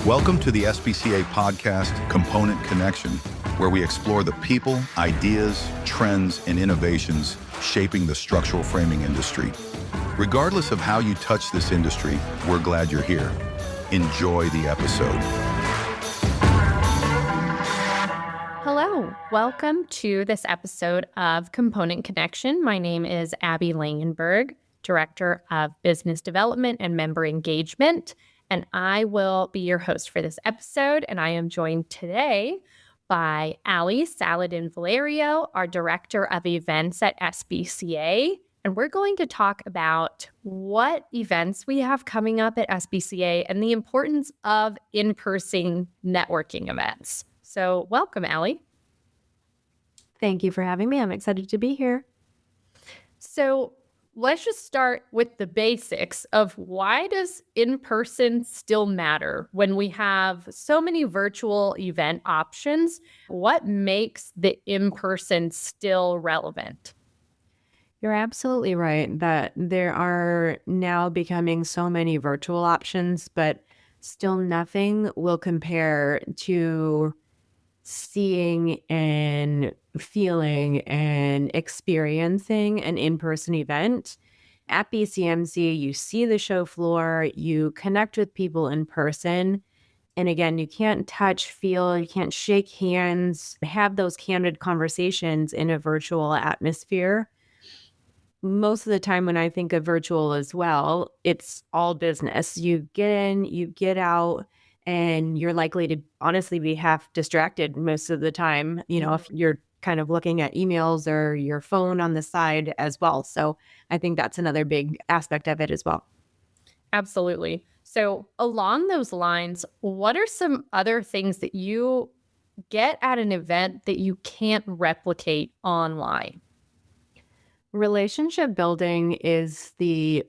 Welcome to the SBCA podcast, Component Connection, where we explore the people, ideas, trends, and innovations shaping the structural framing industry. Regardless of how you touch this industry, we're glad you're here. Enjoy the episode. Hello, welcome to this episode of Component Connection. My name is Ali Langenberg, Director of Business Development and Member Engagement, and I will be your host for this episode. And I am joined today by Ali Saladin-Valerio, our Director of Events at SBCA. And we're going to talk about what events we have coming up at SBCA and the importance of in-person networking events. So welcome, Ali. Thank you for having me. I'm excited to be here. So let's just start with the basics of why does in-person still matter when we have so many virtual event options? What makes the in-person still relevant? You're absolutely right that there are now becoming so many virtual options, but still nothing will compare to seeing and feeling and experiencing an in-person event. At BCMC, you see the show floor, you connect with people in person. And again, you can't touch, feel, you can't shake hands, have those candid conversations in a virtual atmosphere. Most of the time when I think of virtual as well, it's all business. You get in, you get out, and you're likely to honestly be half distracted most of the time, if you're kind of looking at emails or your phone on the side as well. So I think that's another big aspect of it as well. Absolutely. So along those lines, what are some other things that you get at an event that you can't replicate online? Relationship building is the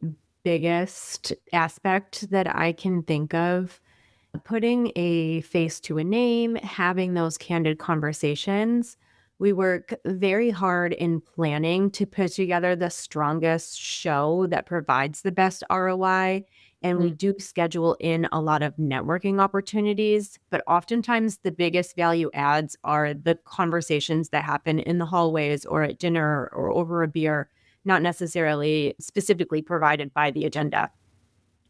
biggest aspect that I can think of. Putting a face to a name, having those candid conversations. We work very hard in planning to put together the strongest show that provides the best ROI. And we do schedule in a lot of networking opportunities, but oftentimes the biggest value adds are the conversations that happen in the hallways or at dinner or over a beer, not necessarily specifically provided by the agenda.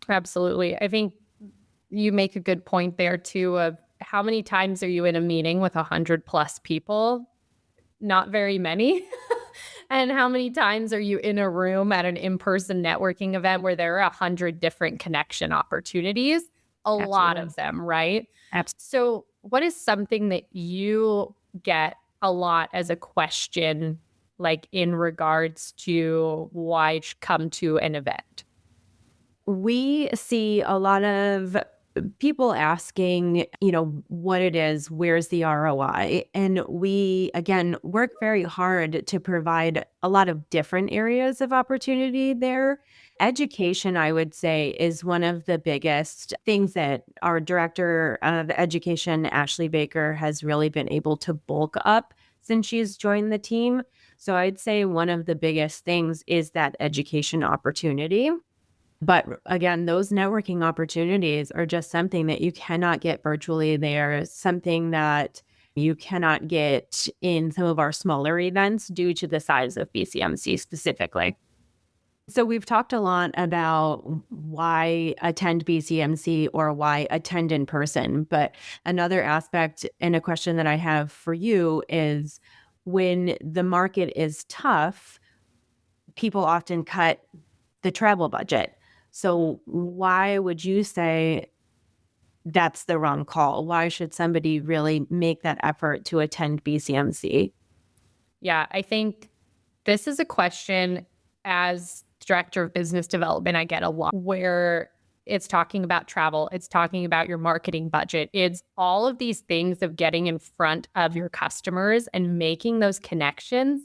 Absolutely. I think you make a good point there too of how many times are you in a meeting with 100+ people? Not very many. And how many times are you in a room at an in-person networking event where there are 100 different connection opportunities? Absolutely. Lot of them, right? Absolutely. So what is something that you get a lot as a question, like in regards to why come to an event? We see a lot of people asking, what it is, where's the ROI? And we, again, work very hard to provide a lot of different areas of opportunity there. Education, I would say, is one of the biggest things that our Director of Education, Ashley Baker, has really been able to bulk up since she's joined the team. So I'd say one of the biggest things is that education opportunity. But again, those networking opportunities are just something that you cannot get virtually. They are something that you cannot get in some of our smaller events due to the size of BCMC specifically. So we've talked a lot about why attend BCMC or why attend in person. But another aspect and a question that I have for you is when the market is tough, people often cut the travel budget. So why would you say that's the wrong call? Why should somebody really make that effort to attend BCMC? Yeah, I think this is a question as Director of Business Development I get a lot where it's talking about travel, it's talking about your marketing budget. It's all of these things of getting in front of your customers and making those connections.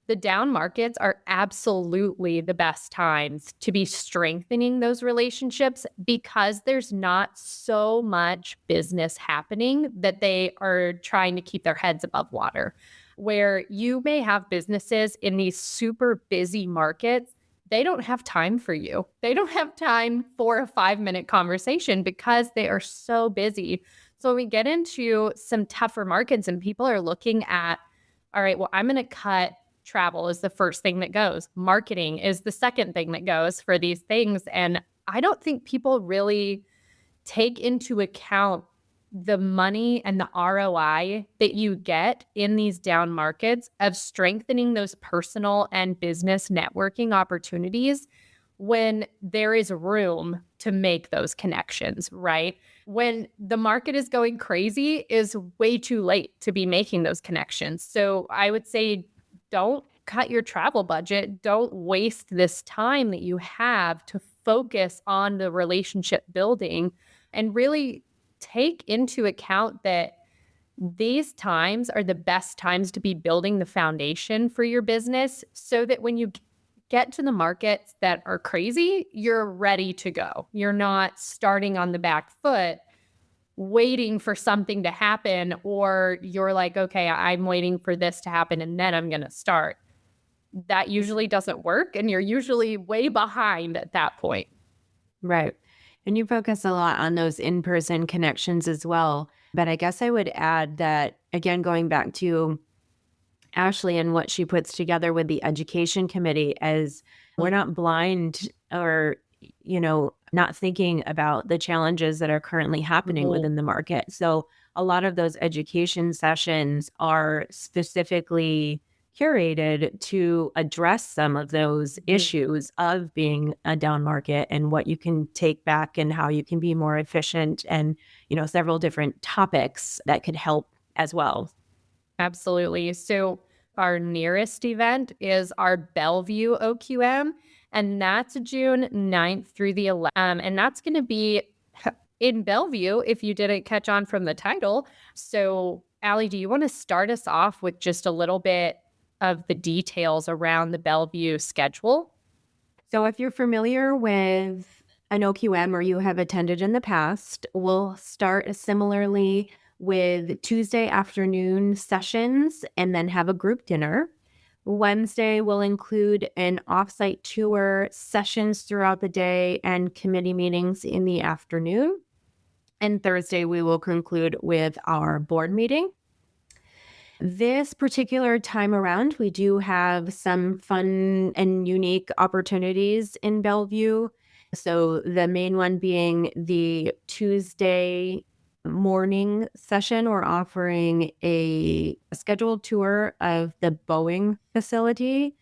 The down markets are absolutely the best times to be strengthening those relationships because there's not so much business happening that they are trying to keep their heads above water. Where you may have businesses in these super busy markets they don't have time for you. They don't have time for a 5-minute conversation because they are so busy. So when we get into some tougher markets and people are looking at, all right, well, I'm going to cut travel is the first thing that goes. Marketing is the second thing that goes for these things. And I don't think people really take into account the money and the ROI that you get in these down markets of strengthening those personal and business networking opportunities when there is room to make those connections, right? When the market is going crazy is way too late to be making those connections. So I would say don't cut your travel budget. Don't waste this time that you have to focus on the relationship building and really take into account that these times are the best times to be building the foundation for your business so that when you get to the markets that are crazy, you're ready to go. You're not starting on the back foot, waiting for something to happen, or you're like, okay, I'm waiting for this to happen and then I'm going to start. That usually doesn't work, and you're usually way behind at that point. Right. And you focus a lot on those in-person connections as well. But I guess I would add that, again, going back to Ashley and what she puts together with the education committee, as we're not blind or, not thinking about the challenges that are currently happening within the market. So a lot of those education sessions are specifically curated to address some of those issues of being a down market and what you can take back and how you can be more efficient, and, several different topics that could help as well. Absolutely. So our nearest event is our Bellevue OQM, and that's June 9th through the 11th. And that's going to be in Bellevue, if you didn't catch on from the title. So, Ali, do you want to start us off with just a little bit of the details around the Bellevue schedule? So if you're familiar with an OQM or you have attended in the past, we'll start similarly with Tuesday afternoon sessions and then have a group dinner. Wednesday will include an offsite tour, sessions throughout the day, and committee meetings in the afternoon. And Thursday, we will conclude with our board meeting. This particular time around, we do have some fun and unique opportunities in Bellevue. So the main one being the Tuesday morning session. We're offering a scheduled tour of the Boeing facility.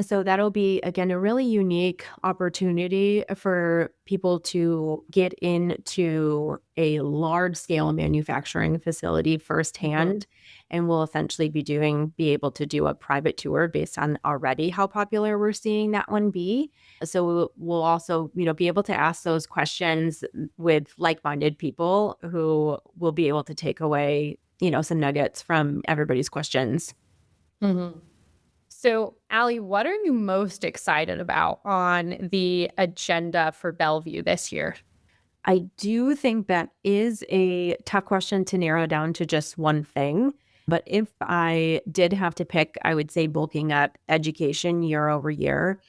So that'll be, again, a really unique opportunity for people to get into a large-scale manufacturing facility firsthand. And we'll essentially be able to do a private tour based on already how popular we're seeing that one be. So we'll also, be able to ask those questions with like-minded people who will be able to take away, some nuggets from everybody's questions. Mm-hmm. So, Ali, what are you most excited about on the agenda for Bellevue this year? I do think that is a tough question to narrow down to just one thing. But if I did have to pick, I would say bulking up education year over year.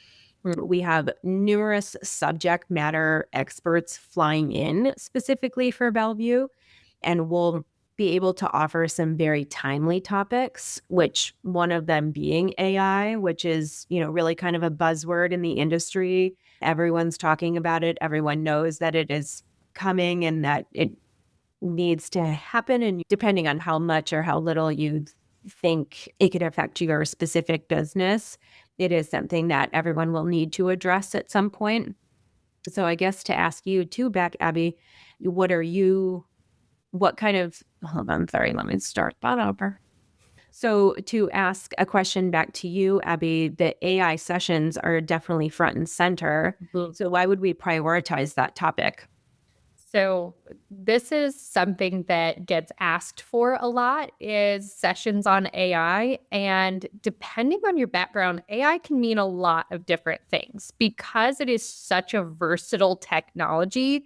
We have numerous subject matter experts flying in specifically for Bellevue, and we'll be able to offer some very timely topics, which one of them being AI, which is, really kind of a buzzword in the industry. Everyone's talking about it. Everyone knows that it is coming and that it needs to happen. And depending on how much or how little you think it could affect your specific business, it is something that everyone will need to address at some point. So I guess to ask you too back, Abby, hold on, sorry, let me start that over. So to ask a question back to you, Abby, the AI sessions are definitely front and center. So why would we prioritize that topic? So this is something that gets asked for a lot, is sessions on AI. And depending on your background, AI can mean a lot of different things. Because it is such a versatile technology,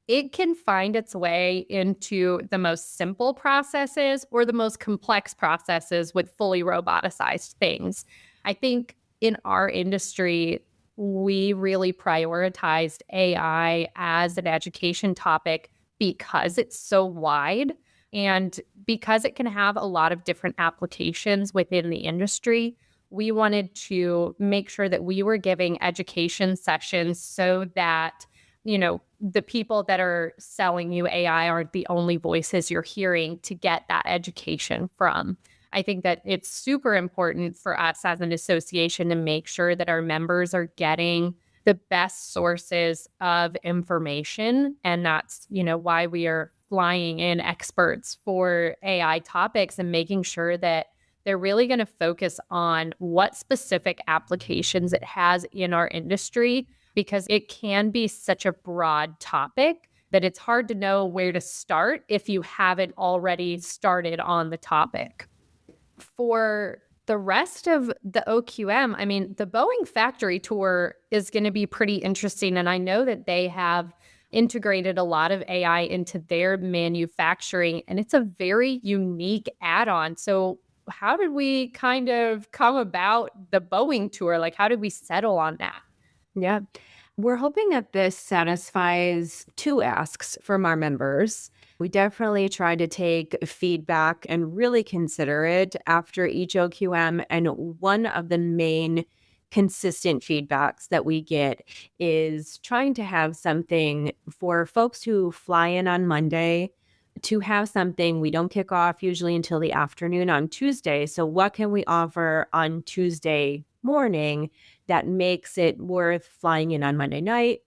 it can find its way into the most simple processes or the most complex processes with fully roboticized things. I think in our industry, we really prioritized AI as an education topic because it's so wide and because it can have a lot of different applications within the industry. We wanted to make sure that we were giving education sessions so that, the people that are selling you AI aren't the only voices you're hearing to get that education from. I think that it's super important for us as an association to make sure that our members are getting the best sources of information. And that's, why we are flying in experts for AI topics and making sure that they're really going to focus on what specific applications it has in our industry, because it can be such a broad topic that it's hard to know where to start if you haven't already started on the topic. For the rest of the OQM, I mean, the Boeing factory tour is going to be pretty interesting. And I know that they have integrated a lot of AI into their manufacturing, and it's a very unique add-on. So how did we kind of come about the Boeing tour? Like, how did we settle on that? Yeah. We're hoping that this satisfies two asks from our members. We definitely try to take feedback and really consider it after each OQM. And one of the main consistent feedbacks that we get is trying to have something for folks who fly in on Monday, to have something. We don't kick off usually until the afternoon on Tuesday. So what can we offer on Tuesday morning that makes it worth flying in on Monday night?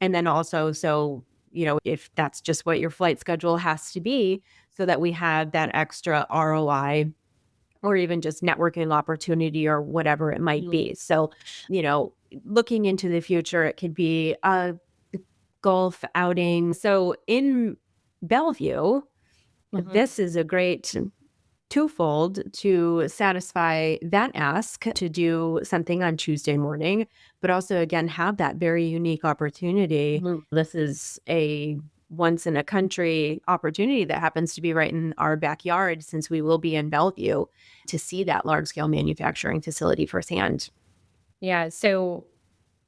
And then also, so, if that's just what your flight schedule has to be, so that we have that extra ROI or even just networking opportunity or whatever it might be. So, looking into the future, it could be a golf outing. So in Bellevue, this is a great twofold to satisfy that ask to do something on Tuesday morning, but also, again, have that very unique opportunity. This is a once in a country opportunity that happens to be right in our backyard, since we will be in Bellevue, to see that large scale manufacturing facility firsthand. Yeah. So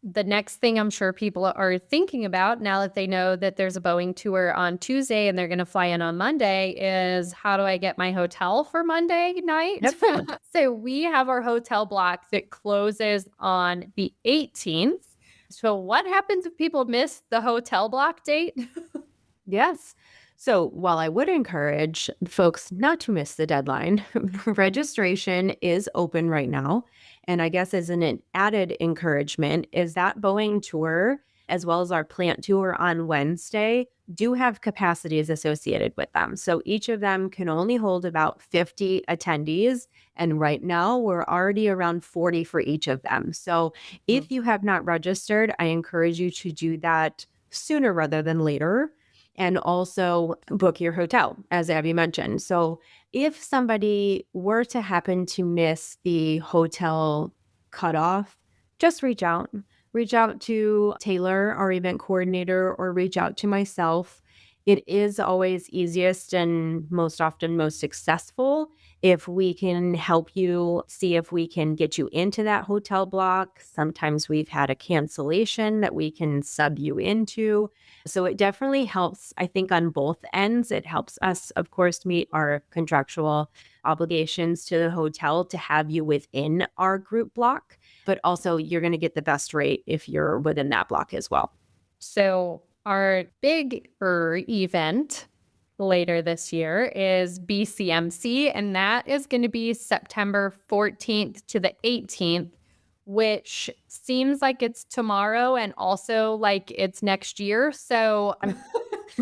the next thing I'm sure people are thinking about now that they know that there's a Boeing tour on Tuesday and they're going to fly in on Monday is, how do I get my hotel for Monday night? Yep. So we have our hotel block that closes on the 18th. So what happens if people miss the hotel block date? Yes. So while I would encourage folks not to miss the deadline, registration is open right now. And I guess as an added encouragement is that Boeing tour, as well as our plant tour on Wednesday, do have capacities associated with them. So each of them can only hold about 50 attendees. And right now we're already around 40 for each of them. So if you have not registered, I encourage you to do that sooner rather than later. And also book your hotel, as Abby mentioned. So if somebody were to happen to miss the hotel cutoff, just reach out. Reach out to Taylor, our event coordinator, or reach out to myself. It is always easiest and most often most successful if we can help you see if we can get you into that hotel block. Sometimes we've had a cancellation that we can sub you into. So it definitely helps, I think, on both ends. It helps us, of course, meet our contractual obligations to the hotel to have you within our group block, but also you're going to get the best rate if you're within that block as well. So our bigger event later this year is BCMC, and that is going to be September 14th to the 18th, which seems like it's tomorrow and also like it's next year. So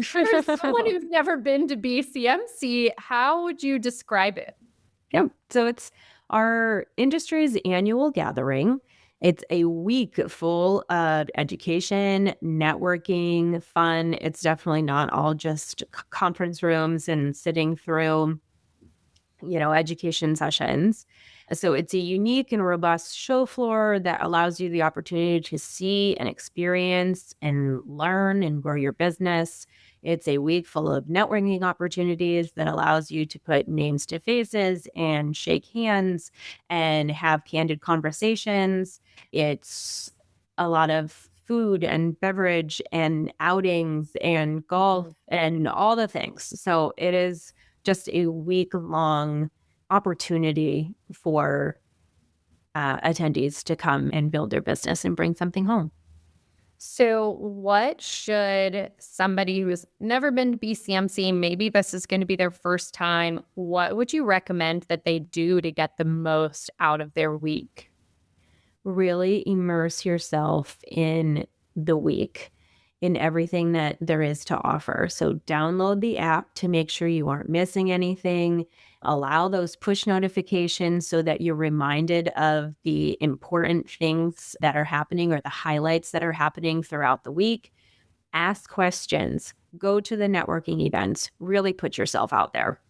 for someone who's never been to BCMC, how would you describe it? Yeah. So it's our industry's annual gathering. It's a week full of education, networking, fun. It's definitely not all just conference rooms and sitting through, education sessions. So it's a unique and robust show floor that allows you the opportunity to see and experience and learn and grow your business. It's a week full of networking opportunities that allows you to put names to faces and shake hands and have candid conversations. It's a lot of food and beverage and outings and golf and all the things. So it is just a week long opportunity for attendees to come and build their business and bring something home. So what should somebody who's never been to BCMC, maybe this is going to be their first time, what would you recommend that they do to get the most out of their week? Really immerse yourself in the week, in everything that there is to offer. So download the app to make sure you aren't missing anything. Allow those push notifications so that you're reminded of the important things that are happening or the highlights that are happening throughout the week. Ask questions, go to the networking events, really put yourself out there.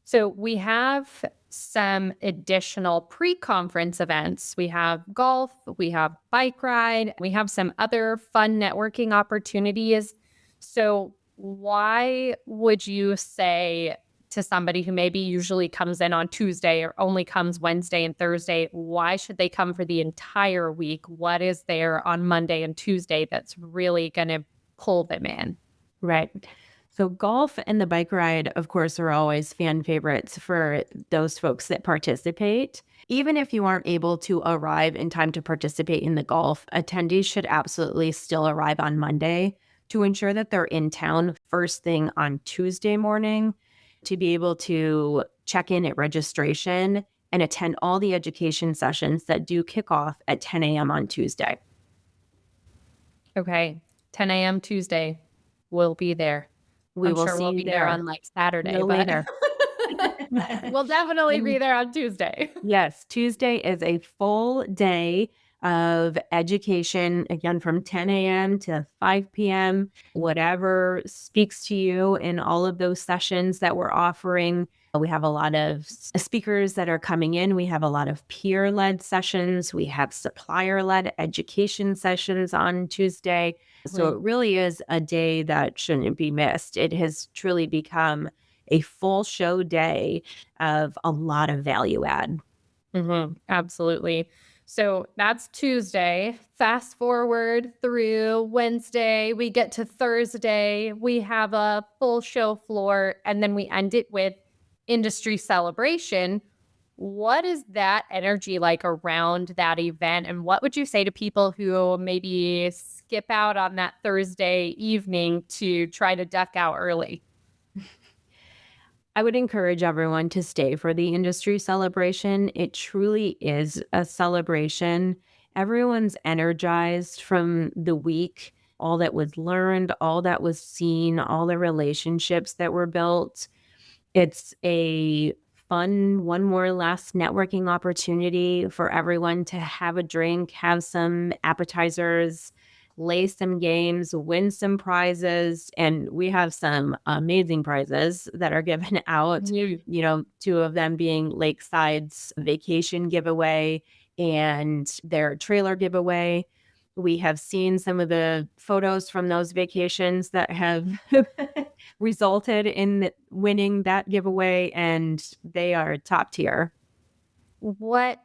So we have some additional pre-conference events. We have golf, we have bike ride, we have some other fun networking opportunities. So why would you say to somebody who maybe usually comes in on Tuesday or only comes Wednesday and Thursday, why should they come for the entire week? What is there on Monday and Tuesday that's really going to pull them in? Right. So golf and the bike ride, of course, are always fan favorites for those folks that participate. Even if you aren't able to arrive in time to participate in the golf, attendees should absolutely still arrive on Monday to ensure that they're in town first thing on Tuesday morning to be able to check in at registration and attend all the education sessions that do kick off at 10 a.m. on Tuesday. Okay, 10 a.m. Tuesday. We'll be there. I'm sure see we'll you be there on like Saturday, no but later. we'll definitely be there on Tuesday. Yes, Tuesday is a full day of education, again, from 10 a.m. to 5 p.m., whatever speaks to you in all of those sessions that we're offering. We have a lot of speakers that are coming in. We have a lot of peer-led sessions. We have supplier-led education sessions on Tuesday. So it really is a day that shouldn't be missed. It has truly become a full show day of a lot of value add. Absolutely. So that's Tuesday. Fast forward through Wednesday, we get to Thursday, we have a full show floor, and then we end it with industry celebration. What is that energy like around that event? And what would you say to people who maybe skip out on that Thursday evening to try to duck out early? I would encourage everyone to stay for the industry celebration. It truly is a celebration. Everyone's energized from the week, all that was learned, all that was seen, all the relationships that were built. It's a fun, one more last networking opportunity for everyone to have a drink, have some appetizers, lay some games, win some prizes. And we have some amazing prizes that are given out, two of them being Lakeside's vacation giveaway and their trailer giveaway. We have seen some of the photos from those vacations that have resulted in winning that giveaway, and they are top tier. What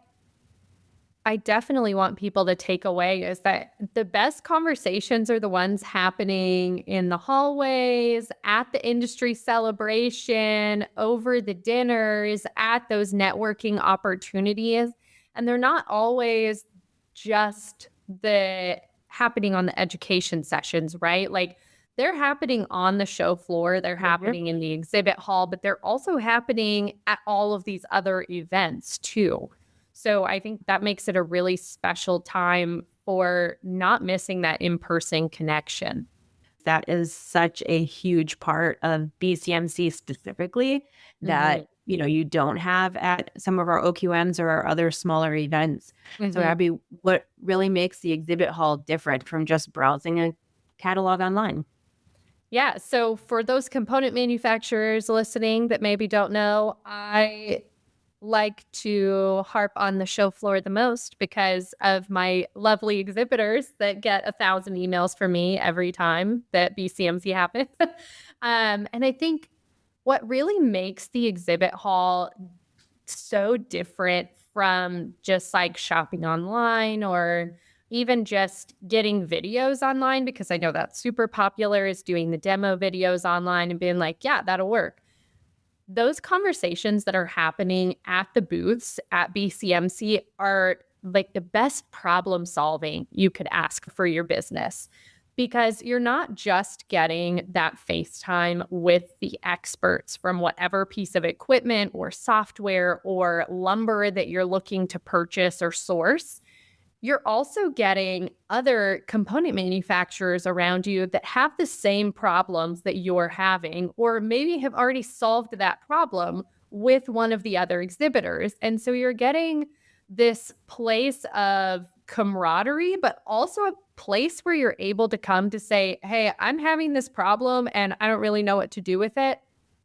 I definitely want people to take away is that the best conversations are the ones happening in the hallways, at the industry celebration, over the dinners, at those networking opportunities. And they're not always just the happening on the education sessions, right? Like they're happening on the show floor, they're happening in the exhibit hall, but they're also happening at all of these other events too. So I think that makes it a really special time for not missing that in-person connection. That is such a huge part of BCMC specifically that, you don't have at some of our OQMs or our other smaller events. So Abby, what really makes the exhibit hall different from just browsing a catalog online? Yeah. So for those component manufacturers listening that maybe don't know, I like to harp on the show floor the most because of my lovely exhibitors that get 1,000 emails from me every time that BCMC happens. And I think what really makes the exhibit hall so different from just like shopping online or even just getting videos online, because I know that's super popular, is doing the demo videos online and being like, yeah, that'll work. Those conversations that are happening at the booths at BCMC are like the best problem solving you could ask for your business, because you're not just getting that FaceTime with the experts from whatever piece of equipment or software or lumber that you're looking to purchase or source. You're also getting other component manufacturers around you that have the same problems that you're having, or maybe have already solved that problem with one of the other exhibitors. And so you're getting this place of camaraderie, but also a place where you're able to come to say, hey, I'm having this problem and I don't really know what to do with it.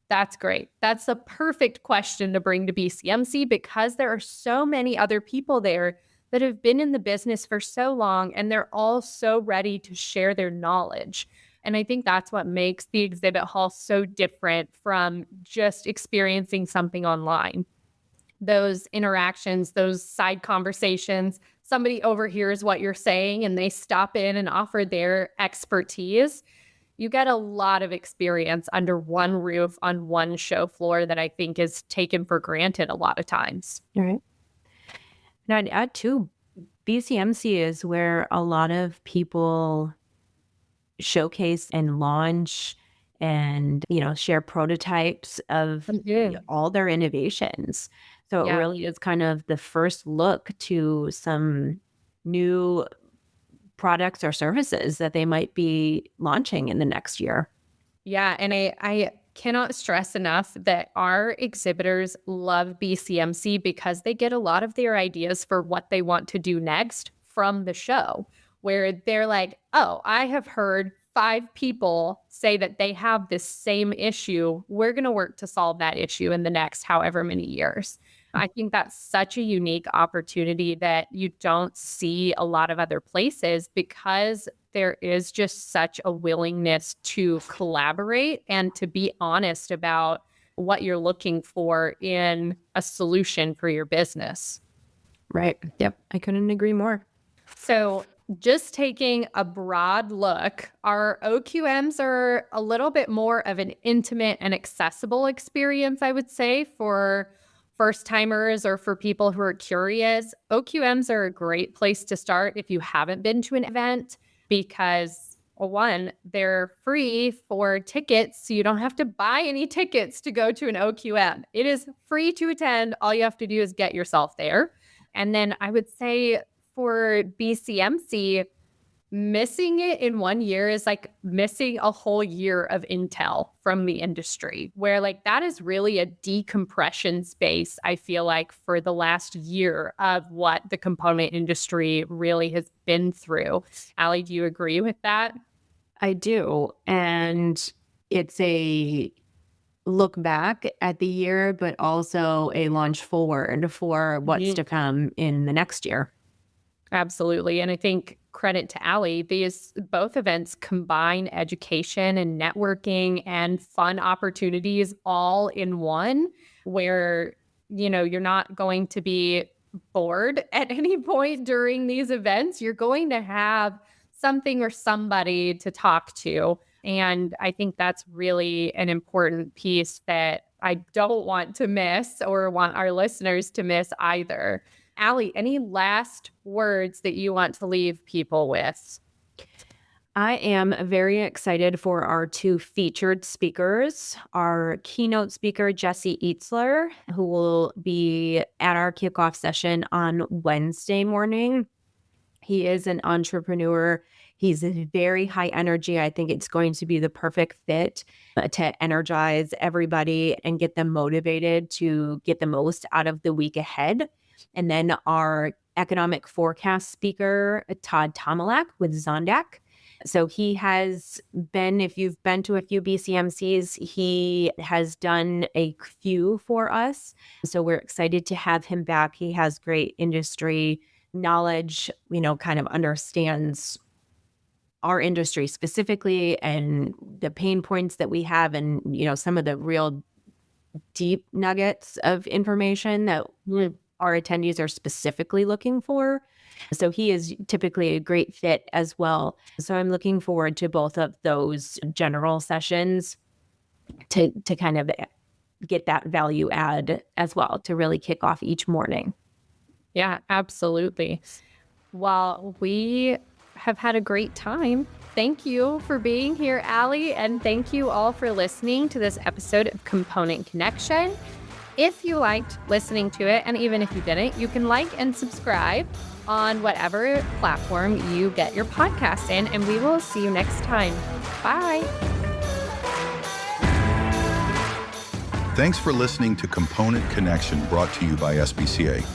That's great. That's a perfect question to bring to BCMC, because there are so many other people there that have been in the business for so long, and they're all so ready to share their knowledge. And I think that's what makes the exhibit hall so different from just experiencing something online. Those interactions, those side conversations, somebody overhears what you're saying and they stop in and offer their expertise. You get a lot of experience under one roof on one show floor that I think is taken for granted a lot of times. All right. And I'd add too, BCMC is where a lot of people showcase and launch and, share prototypes of all their innovations. So it really is kind of the first look to some new products or services that they might be launching in the next year. Yeah. And I cannot stress enough that our exhibitors love BCMC because they get a lot of their ideas for what they want to do next from the show, where they're like, oh, I have heard 5 people say that they have this same issue. We're going to work to solve that issue in the next however many years. I think that's such a unique opportunity that you don't see a lot of other places, because there is just such a willingness to collaborate and to be honest about what you're looking for in a solution for your business. Right. Yep. I couldn't agree more. So just taking a broad look, our OQMs are a little bit more of an intimate and accessible experience, I would say, for first timers or for people who are curious. OQMs are a great place to start if you haven't been to an event, because, well, one, they're free for tickets, so you don't have to buy any tickets to go to an OQM. It is free to attend. All you have to do is get yourself there. And then I would say for BCMC, missing it in 1 year is like missing a whole year of intel from the industry, where like that is really a decompression space, I feel like, for the last year of what the component industry really has been through. Ali, do you agree with that? I do. And it's a look back at the year, but also a launch forward for what's to come in the next year. Absolutely. And I think credit to Ali, these both events combine education and networking and fun opportunities all in one, where, you're not going to be bored at any point during these events. You're going to have something or somebody to talk to. And I think that's really an important piece that I don't want to miss, or want our listeners to miss either. Ali, any last words that you want to leave people with? I am very excited for our 2 featured speakers. Our keynote speaker, Jesse Eatzler, who will be at our kickoff session on Wednesday morning. He is an entrepreneur. He's very high energy. I think it's going to be the perfect fit to energize everybody and get them motivated to get the most out of the week ahead. And then our economic forecast speaker, Todd Tomalak with Zondak. So he has been, if you've been to a few BCMCs, he has done a few for us. So we're excited to have him back. He has great industry knowledge, kind of understands our industry specifically and the pain points that we have, and, some of the real deep nuggets of information that our attendees are specifically looking for. So he is typically a great fit as well. So I'm looking forward to both of those general sessions to kind of get that value add as well, to really kick off each morning. Yeah, absolutely. Well, we have had a great time. Thank you for being here, Ali, and thank you all for listening to this episode of Component Connection. If you liked listening to it, and even if you didn't, you can like and subscribe on whatever platform you get your podcast in, and we will see you next time. Bye. Thanks for listening to Component Connection, brought to you by SBCA.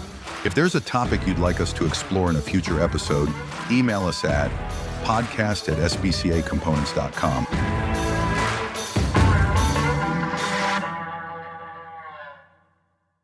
If there's a topic you'd like us to explore in a future episode, email us at podcast@sbcacomponents.com.